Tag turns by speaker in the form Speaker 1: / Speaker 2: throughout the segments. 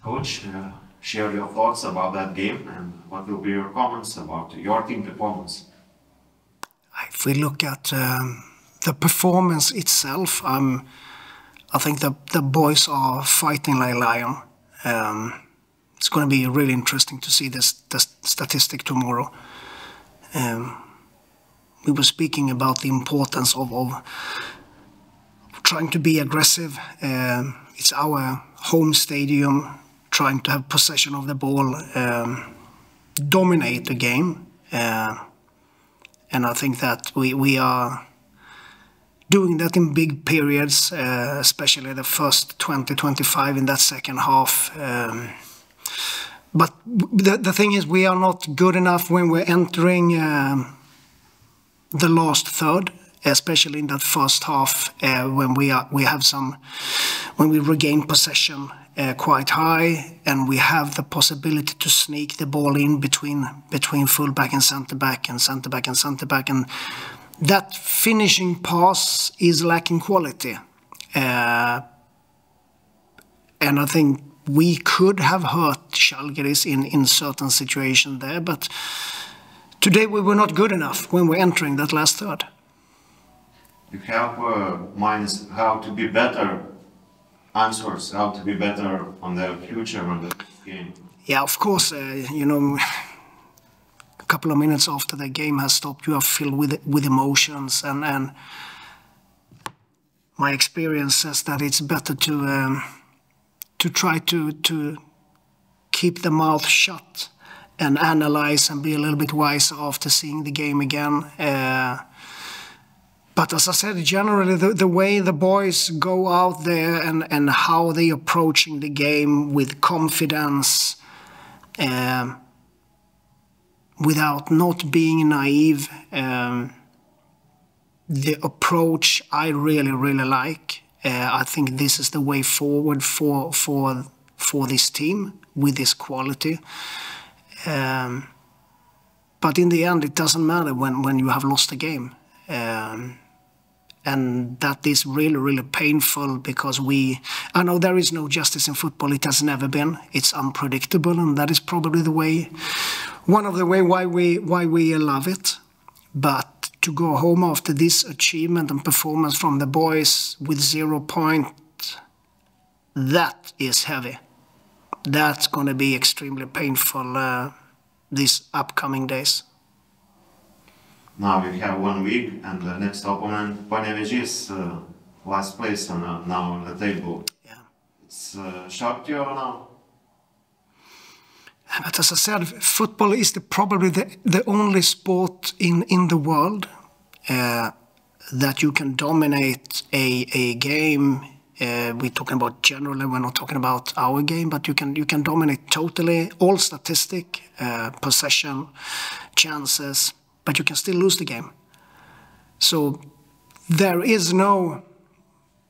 Speaker 1: Coach, share your thoughts about that game and what will be your comments about your team performance.
Speaker 2: If we look at the performance itself, I think the boys are fighting like lion. It's going to be really interesting to see the statistic tomorrow. We were speaking about the importance of trying to be aggressive. It's our home stadium, trying to have possession of the ball, dominate the game. And I think that we are doing that in big periods, especially the first 20-25 in that second half. But the thing is, we are not good enough when we're entering the last third, especially in that first half, when we regain possession quite high, and we have the possibility to sneak the ball in between fullback and centre-back and centre-back and centre-back, and that finishing pass is lacking quality. And I think we could have hurt Zalgiris in certain situations there, but today we were not good enough when we're entering that last third.
Speaker 1: You have minds how to be better, answers how to be better on the future on the game.
Speaker 2: Yeah, of course, you know, a couple of minutes after the game has stopped, you are filled with emotions, and my experience says that it's better to try to keep the mouth shut and analyze and be a little bit wiser after seeing the game again. But as I said, generally the way the boys go out there and how they're approaching the game with confidence, without not being naive, the approach I really, really like. I think this is the way forward for this team with this quality. But in the end, it doesn't matter when you have lost a game. And that is really, really painful, because I know there is no justice in football. It has never been. It's unpredictable, and that is probably one of the way why we love it. But to go home after this achievement and performance from the boys with 0 points, that is heavy. That's going to be extremely painful these upcoming days.
Speaker 1: Now we have 1 week, and the next opponent, Penktasis, last place now on the table.
Speaker 2: Yeah.
Speaker 1: It's shocked you now?
Speaker 2: But as I said, football is probably the only sport in the world that you can dominate a game. We're talking about generally, we're not talking about our game, but you can dominate totally all statistic, possession, chances, but you can still lose the game. So there is no,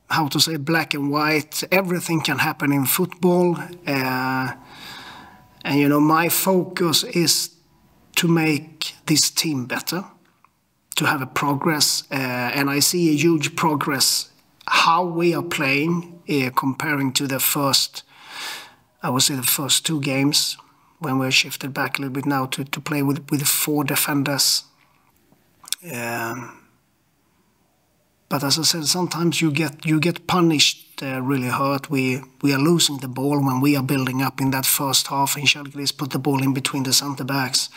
Speaker 2: how to say, black and white. Everything can happen in football. And, you know, my focus is to make this team better, to have a progress. And I see a huge progress how we are playing comparing to the first, I would say the first 2 games, when we're shifted back a little bit now to play with 4 defenders. But as I said, sometimes you get punished really hurt. We are losing the ball when we are building up in that first half, and Zalgiris put the ball in between the centre-backs.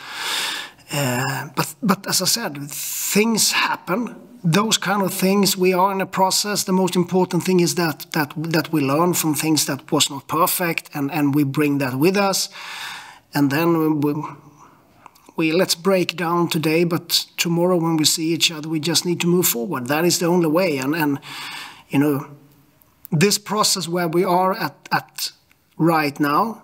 Speaker 2: But as I said, things happen. Those kind of things, we are in a process. The most important thing is that we learn from things that was not perfect, and we bring that with us. And then let's break down today, but tomorrow when we see each other, we just need to move forward. That is the only way. And you know, this process where we are at right now,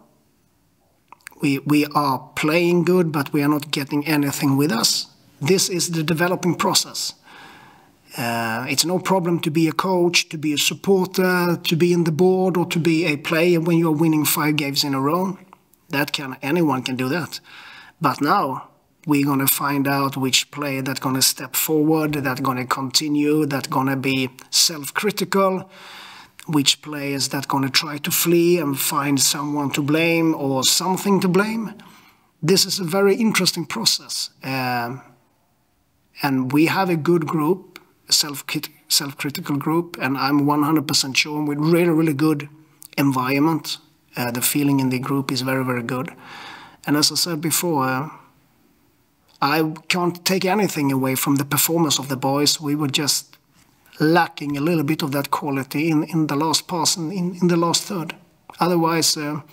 Speaker 2: we are playing good, but we are not getting anything with us. This is the developing process. It's no problem to be a coach, to be a supporter, to be in the board, or to be a player when you're winning 5 games in a row. Anyone can do that. But now we're going to find out which player that's going to step forward, that's going to continue, that's going to be self-critical, which players that going to try to flee and find someone to blame or something to blame. This is a very interesting process. And we have a good group, a self-critical group, and I'm 100% sure with really, really good environment. The feeling in the group is very, very good. And as I said before, I can't take anything away from the performance of the boys. We were just lacking a little bit of that quality in the last pass and in the last third. Otherwise, the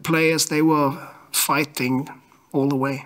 Speaker 2: players, they were fighting all the way.